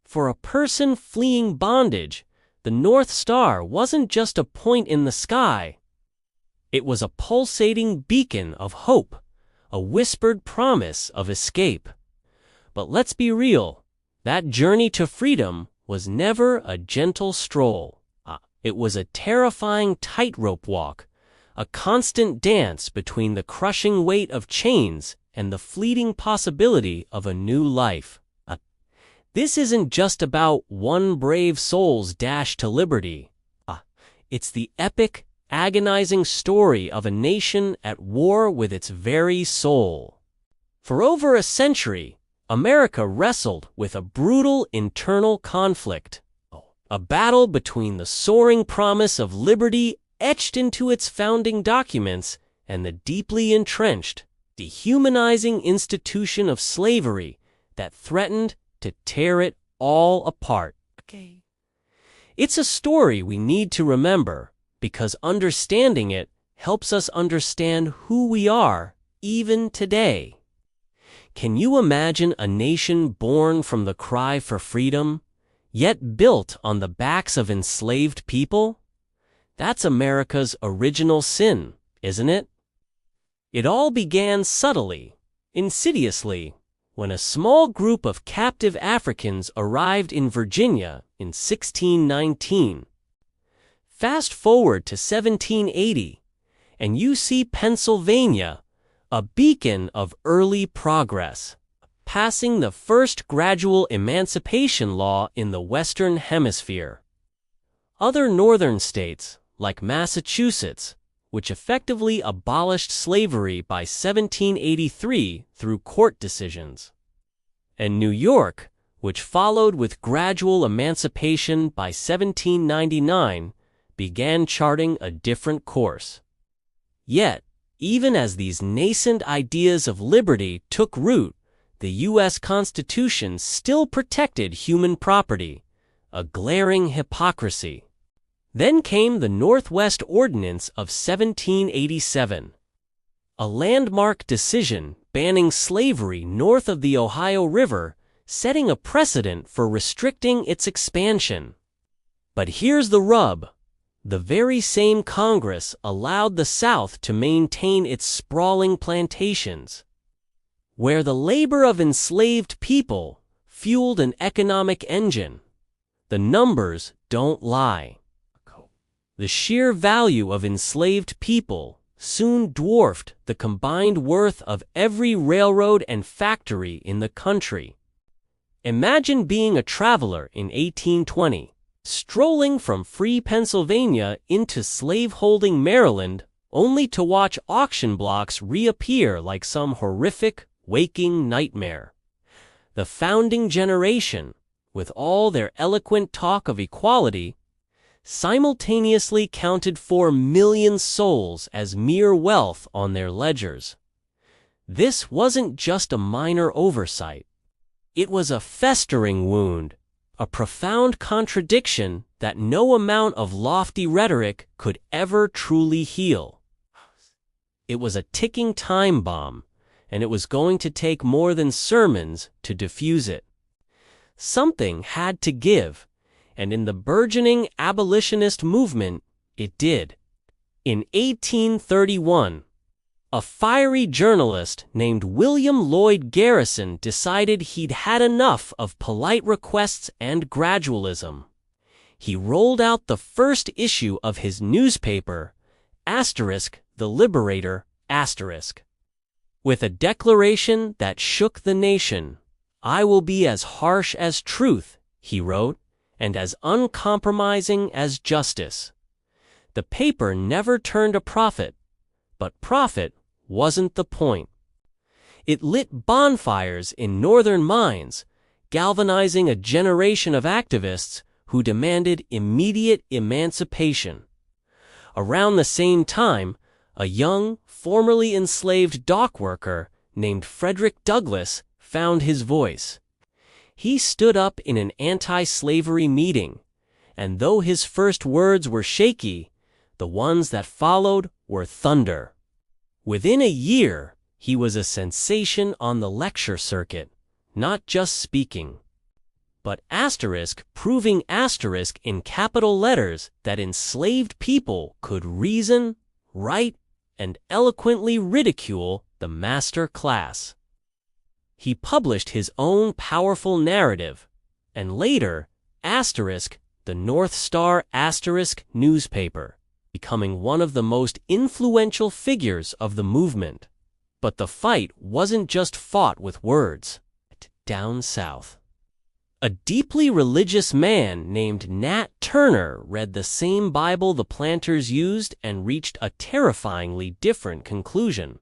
For a person fleeing bondage, the North Star wasn't just a point in the sky. It was a pulsating beacon of hope, a whispered promise of escape. But let's be real, that journey to freedom was never a gentle stroll. It was a terrifying tightrope walk, a constant dance between the crushing weight of chains and the fleeting possibility of a new life. This isn't just about one brave soul's dash to liberty. It's the epic, agonizing story of a nation at war with its very soul. For over a century, America wrestled with a brutal internal conflict, a battle between the soaring promise of liberty etched into its founding documents and the deeply entrenched, dehumanizing institution of slavery that threatened to tear it all apart. It's a story we need to remember, because understanding it helps us understand who we are, even today. Can you imagine a nation born from the cry for freedom, yet built on the backs of enslaved people? That's America's original sin, isn't it? It all began subtly, insidiously, when a small group of captive Africans arrived in Virginia in 1619. Fast forward to 1780, and you see Pennsylvania, a beacon of early progress, passing the first gradual emancipation law in the Western Hemisphere. Other northern states, like Massachusetts, which effectively abolished slavery by 1783 through court decisions, and New York, which followed with gradual emancipation by 1799, began charting a different course. Yet, even as these nascent ideas of liberty took root, the U.S. Constitution still protected human property, a glaring hypocrisy. Then came the Northwest Ordinance of 1787, a landmark decision banning slavery north of the Ohio River, setting a precedent for restricting its expansion. But here's the rub. The very same Congress allowed the South to maintain its sprawling plantations, where the labor of enslaved people fueled an economic engine. The numbers don't lie. The sheer value of enslaved people soon dwarfed the combined worth of every railroad and factory in the country. Imagine being a traveler in 1820, strolling from free Pennsylvania into slaveholding Maryland, only to watch auction blocks reappear like some horrific, waking nightmare. The founding generation, with all their eloquent talk of equality, simultaneously counted 4 million souls as mere wealth on their ledgers. This wasn't just a minor oversight. It was a festering wound, a profound contradiction that no amount of lofty rhetoric could ever truly heal. It was a ticking time bomb, and it was going to take more than sermons to diffuse it. Something had to give, and in the burgeoning abolitionist movement, it did. In 1831, a fiery journalist named William Lloyd Garrison decided he'd had enough of polite requests and gradualism. He rolled out the first issue of his newspaper, The Liberator, with a declaration that shook the nation. "I will be as harsh as truth," he wrote, "and as uncompromising as justice." The paper never turned a profit, but profit wasn't the point. It lit bonfires in northern minds, galvanizing a generation of activists who demanded immediate emancipation. Around the same time, a young, formerly enslaved dock worker named Frederick Douglass found his voice. He stood up in an anti-slavery meeting, and though his first words were shaky, the ones that followed were thunder. Within a year, he was a sensation on the lecture circuit, not just speaking, but asterisk proving asterisk in capital letters that enslaved people could reason, write, and eloquently ridicule the master class. He published his own powerful narrative, and later, asterisk, the North Star asterisk newspaper, becoming one of the most influential figures of the movement. But the fight wasn't just fought with words. Down south, a deeply religious man named Nat Turner read the same Bible the planters used and reached a terrifyingly different conclusion.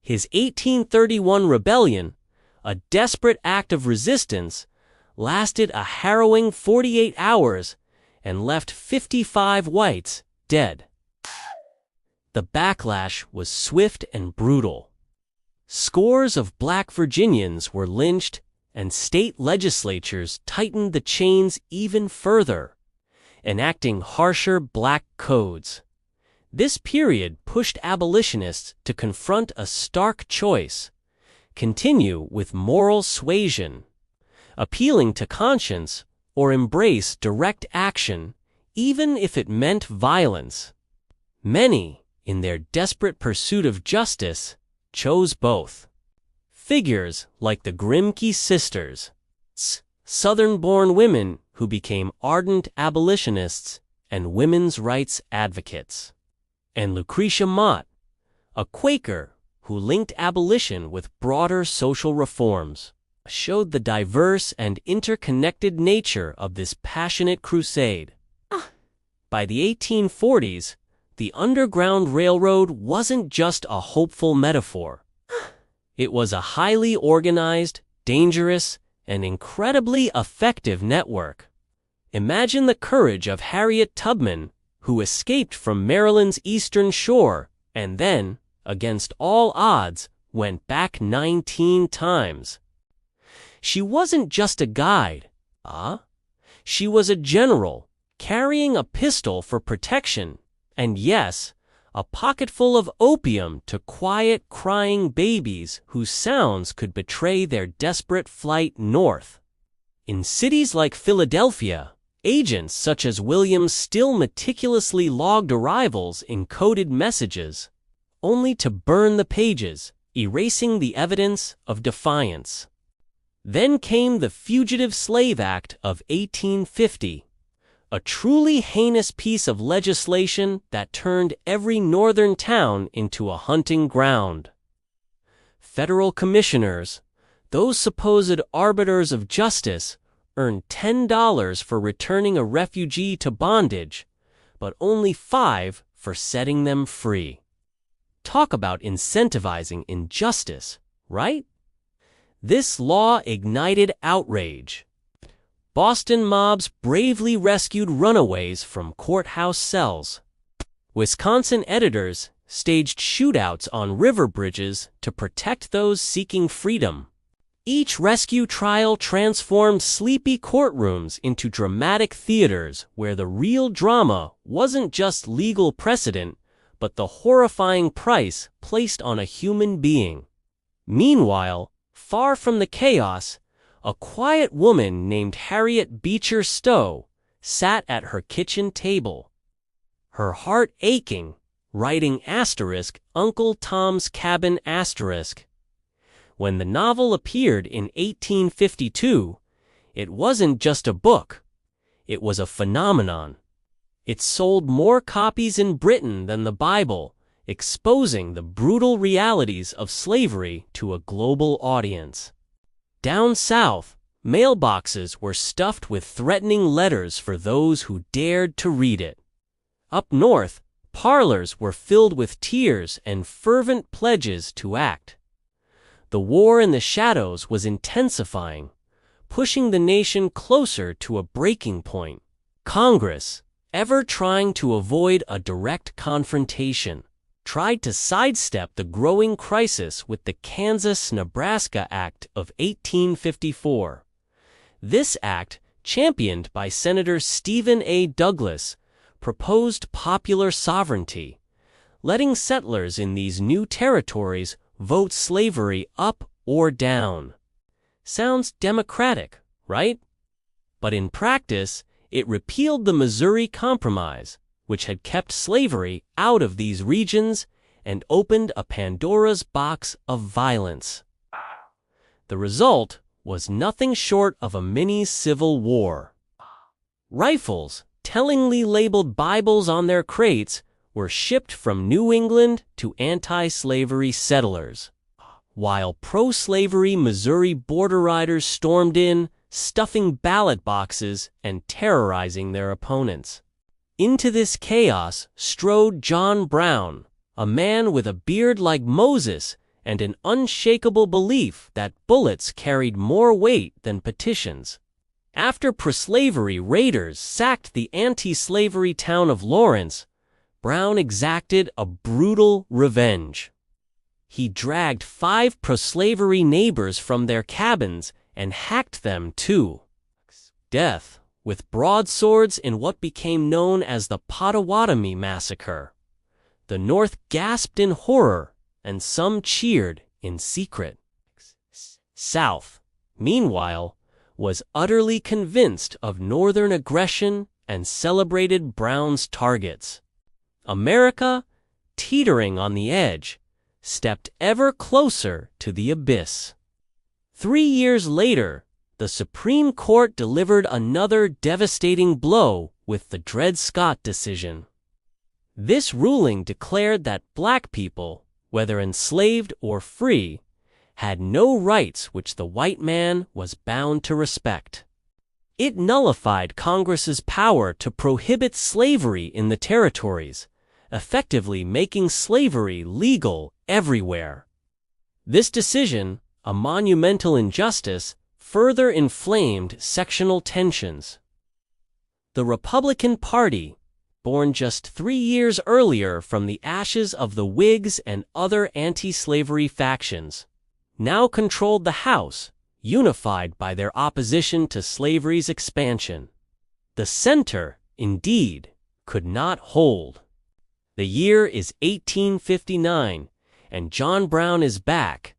His 1831 rebellion, a desperate act of resistance, lasted a harrowing 48 hours and left 55 whites dead. The backlash was swift and brutal. Scores of black Virginians were lynched, and state legislatures tightened the chains even further, enacting harsher black codes. This period pushed abolitionists to confront a stark choice: continue with moral suasion, appealing to conscience, or embrace direct action, even if it meant violence. Many, in their desperate pursuit of justice, chose both. Figures like the Grimke sisters, Southern-born women who became ardent abolitionists and women's rights advocates, and Lucretia Mott, a Quaker who linked abolition with broader social reforms, showed the diverse and interconnected nature of this passionate crusade. By the 1840s, the Underground Railroad wasn't just a hopeful metaphor. It was a highly organized, dangerous, and incredibly effective network. Imagine the courage of Harriet Tubman, who escaped from Maryland's eastern shore and then, against all odds, went back 19 times. She wasn't just a guide. She was a general, carrying a pistol for protection, and yes, a pocketful of opium to quiet crying babies whose sounds could betray their desperate flight north. In cities like Philadelphia, agents such as Williams still meticulously logged arrivals in coded messages, only to burn the pages, erasing the evidence of defiance. Then came the Fugitive Slave Act of 1850, a truly heinous piece of legislation that turned every northern town into a hunting ground. Federal commissioners, those supposed arbiters of justice, earned $10 for returning a refugee to bondage, but only $5 for setting them free. Talk about incentivizing injustice, right? This law ignited outrage. Boston mobs bravely rescued runaways from courthouse cells. Wisconsin editors staged shootouts on river bridges to protect those seeking freedom. Each rescue trial transformed sleepy courtrooms into dramatic theaters where the real drama wasn't just legal precedent, but the horrifying price placed on a human being. Meanwhile, far from the chaos, a quiet woman named Harriet Beecher Stowe sat at her kitchen table, her heart aching, writing Uncle Tom's Cabin *. When the novel appeared in 1852, it wasn't just a book. It was a phenomenon. It sold more copies in Britain than the Bible, exposing the brutal realities of slavery to a global audience. Down south, mailboxes were stuffed with threatening letters for those who dared to read it. Up north, parlors were filled with tears and fervent pledges to act. The war in the shadows was intensifying, pushing the nation closer to a breaking point. Congress, ever trying to avoid a direct confrontation, tried to sidestep the growing crisis with the Kansas-Nebraska Act of 1854. This act, championed by Senator Stephen A. Douglas, proposed popular sovereignty, letting settlers in these new territories vote slavery up or down. Sounds democratic, right? But in practice, it repealed the Missouri Compromise, which had kept slavery out of these regions and opened a Pandora's box of violence. The result was nothing short of a mini-civil war. Rifles, tellingly labeled Bibles on their crates, were shipped from New England to anti-slavery settlers, while pro-slavery Missouri border riders stormed in, stuffing ballot boxes and terrorizing their opponents. Into this chaos strode John Brown, a man with a beard like Moses and an unshakable belief that bullets carried more weight than petitions. After pro-slavery raiders sacked the anti-slavery town of Lawrence, Brown exacted a brutal revenge. He dragged 5 pro-slavery neighbors from their cabins and hacked them to death with broadswords in what became known as the Pottawatomie Massacre. The North gasped in horror, and some cheered in secret. South, meanwhile, was utterly convinced of Northern aggression and celebrated Brown's targets. America, teetering on the edge, stepped ever closer to the abyss. 3 years later, the Supreme Court delivered another devastating blow with the Dred Scott decision. This ruling declared that black people, whether enslaved or free, had no rights which the white man was bound to respect. It nullified Congress's power to prohibit slavery in the territories, effectively making slavery legal everywhere. This decision, a monumental injustice, further inflamed sectional tensions. The Republican Party, born just 3 years earlier from the ashes of the Whigs and other anti-slavery factions, now controlled the House, unified by their opposition to slavery's expansion. The center, indeed, could not hold. The year is 1859, and John Brown is back,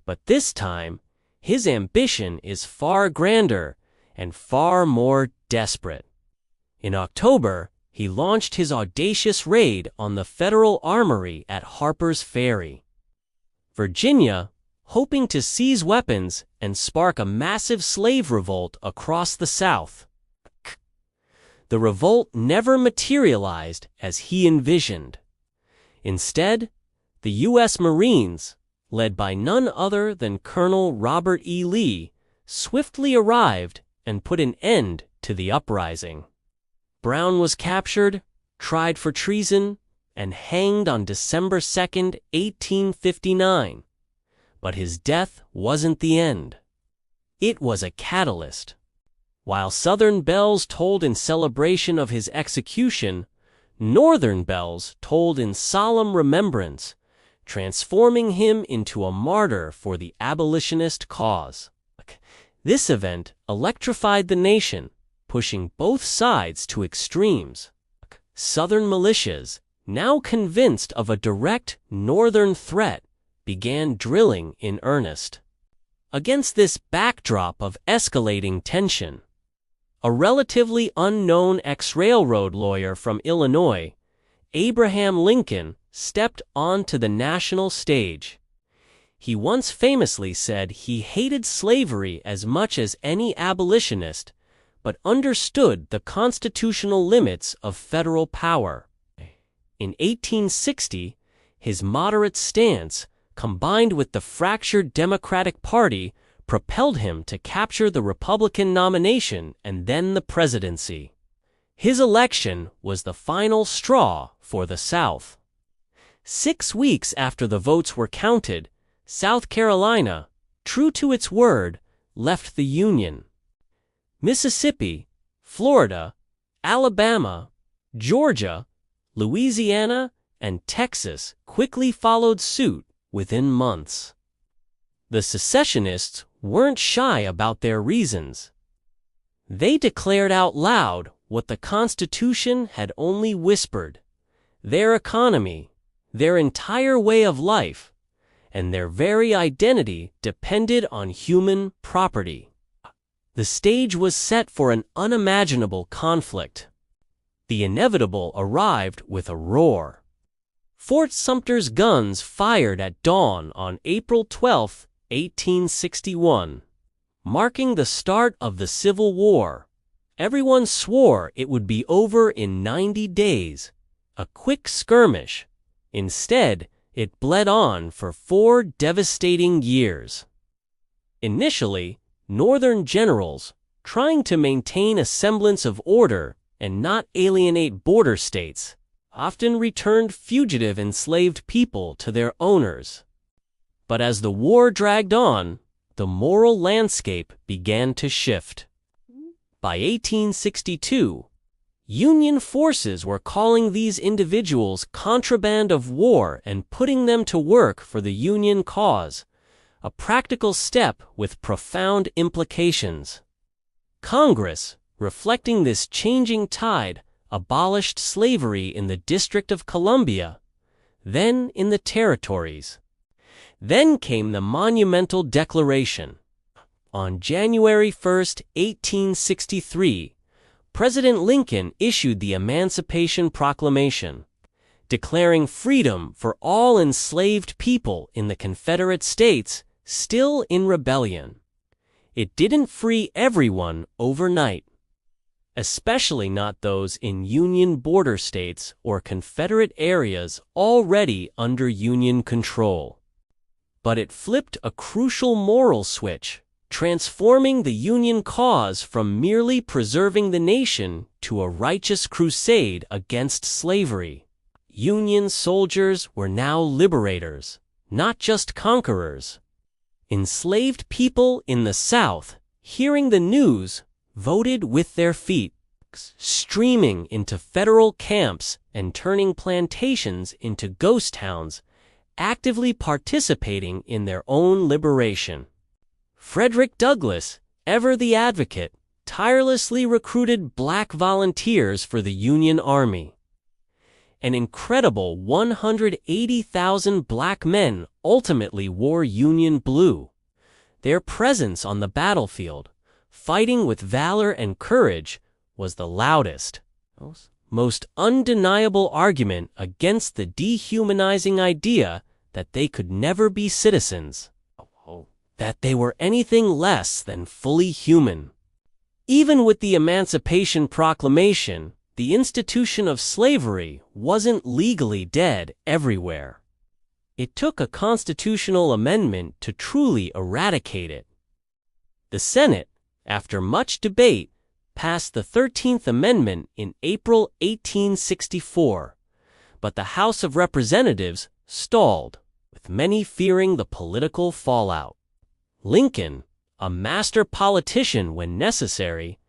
but this time, his ambition is far grander and far more desperate. In October, he launched his audacious raid on the Federal Armory at Harper's Ferry, Virginia, hoping to seize weapons and spark a massive slave revolt across the South. The revolt never materialized as he envisioned. Instead, the U.S. Marines, led by none other than Colonel Robert E. Lee, swiftly arrived and put an end to the uprising. Brown was captured, tried for treason, and hanged on December 2, 1859. But his death wasn't the end. It was a catalyst. While Southern bells tolled in celebration of his execution, Northern bells tolled in solemn remembrance, transforming him into a martyr for the abolitionist cause. This event electrified the nation, pushing both sides to extremes. Southern militias, now convinced of a direct Northern threat, began drilling in earnest. Against this backdrop of escalating tension, a relatively unknown ex-railroad lawyer from Illinois, Abraham Lincoln, stepped onto the national stage. He once famously said he hated slavery as much as any abolitionist, but understood the constitutional limits of federal power. In 1860, his moderate stance, combined with the fractured Democratic Party, propelled him to capture the Republican nomination and then the presidency. His election was the final straw for the South. 6 weeks after the votes were counted, South Carolina, true to its word, left the Union. Mississippi, Florida, Alabama, Georgia, Louisiana, and Texas quickly followed suit within months. The secessionists weren't shy about their reasons. They declared out loud what the Constitution had only whispered: their economy, their entire way of life, and their very identity depended on human property. The stage was set for an unimaginable conflict. The inevitable arrived with a roar. Fort Sumter's guns fired at dawn on April 12, 1861, marking the start of the Civil War. Everyone swore it would be over in 90 days, a quick skirmish. Instead, it bled on for 4 devastating years. Initially, Northern generals, trying to maintain a semblance of order and not alienate border states, often returned fugitive enslaved people to their owners. But as the war dragged on, the moral landscape began to shift. By 1862, Union forces were calling these individuals contraband of war and putting them to work for the Union cause, a practical step with profound implications. Congress, reflecting this changing tide, abolished slavery in the District of Columbia, then in the territories. Then came the monumental Declaration. On January 1, 1863, President Lincoln issued the Emancipation Proclamation, declaring freedom for all enslaved people in the Confederate States still in rebellion. It didn't free everyone overnight, especially not those in Union border states or Confederate areas already under Union control. But it flipped a crucial moral switch, transforming the Union cause from merely preserving the nation to a righteous crusade against slavery. Union soldiers were now liberators, not just conquerors. Enslaved people in the South, hearing the news, voted with their feet, streaming into federal camps and turning plantations into ghost towns, actively participating in their own liberation. Frederick Douglass, ever the advocate, tirelessly recruited black volunteers for the Union Army. An incredible 180,000 black men ultimately wore Union blue. Their presence on the battlefield, fighting with valor and courage, was the loudest, most undeniable argument against the dehumanizing idea that they could never be citizens, that they were anything less than fully human. Even with the Emancipation Proclamation, the institution of slavery wasn't legally dead everywhere. It took a constitutional amendment to truly eradicate it. The Senate, after much debate, passed the 13th Amendment in April 1864, but the House of Representatives stalled, with many fearing the political fallout. Lincoln, a master politician when necessary,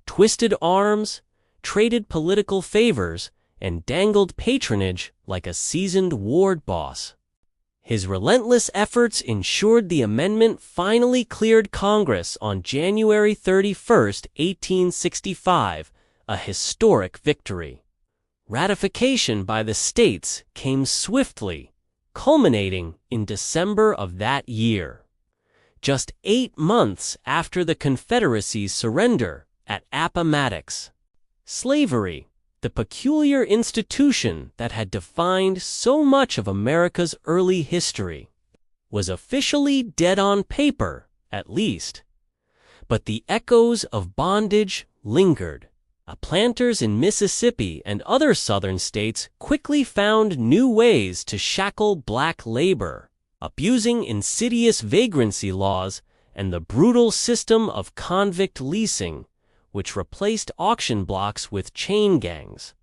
twisted arms, traded political favors, and dangled patronage like a seasoned ward boss. His relentless efforts ensured the amendment finally cleared Congress on January 31, 1865, a historic victory. Ratification by the states came swiftly, culminating in December of that year, just 8 months after the Confederacy's surrender at Appomattox. Slavery, the peculiar institution that had defined so much of America's early history, was officially dead on paper, at least. But the echoes of bondage lingered. Planters in Mississippi and other southern states quickly found new ways to shackle black labor, abusing insidious vagrancy laws and the brutal system of convict leasing, which replaced auction blocks with chain gangs.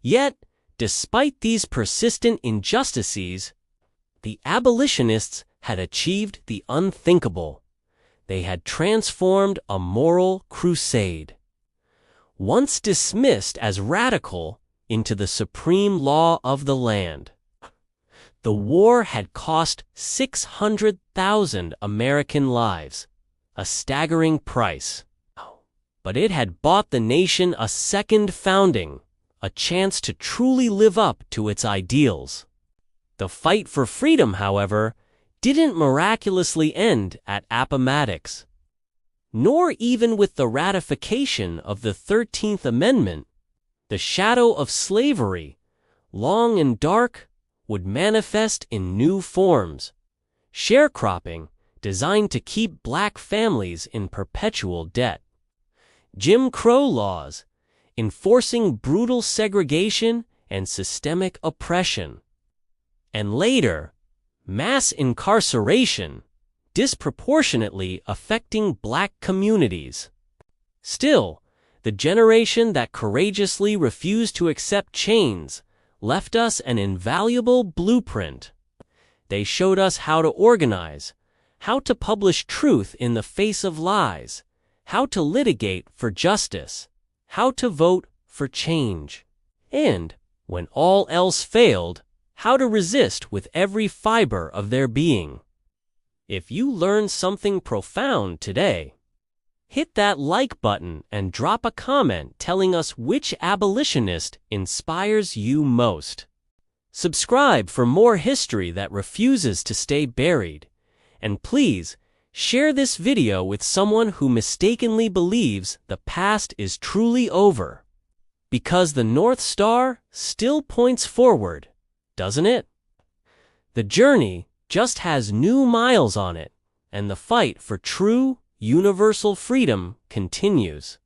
Yet, despite these persistent injustices, the abolitionists had achieved the unthinkable. They had transformed a moral crusade, once dismissed as radical, into the supreme law of the land. The war had cost 600,000 American lives, a staggering price. But it had bought the nation a second founding, a chance to truly live up to its ideals. The fight for freedom, however, didn't miraculously end at Appomattox. nor even with the ratification of the 13th Amendment. The shadow of slavery, long and dark, would manifest in new forms. Sharecropping, designed to keep black families in perpetual debt. Jim Crow laws, enforcing brutal segregation and systemic oppression. And later, mass incarceration, disproportionately affecting black communities. Still, the generation that courageously refused to accept chains left us an invaluable blueprint. They showed us how to organize, how to publish truth in the face of lies, how to litigate for justice, how to vote for change, and, when all else failed, how to resist with every fiber of their being. If you learned something profound today, hit that like button and drop a comment telling us which abolitionist inspires you most. Subscribe for more history that refuses to stay buried. And please, share this video with someone who mistakenly believes the past is truly over. Because the North Star still points forward, doesn't it? The journey just has new miles on it, and the fight for true, universal freedom continues.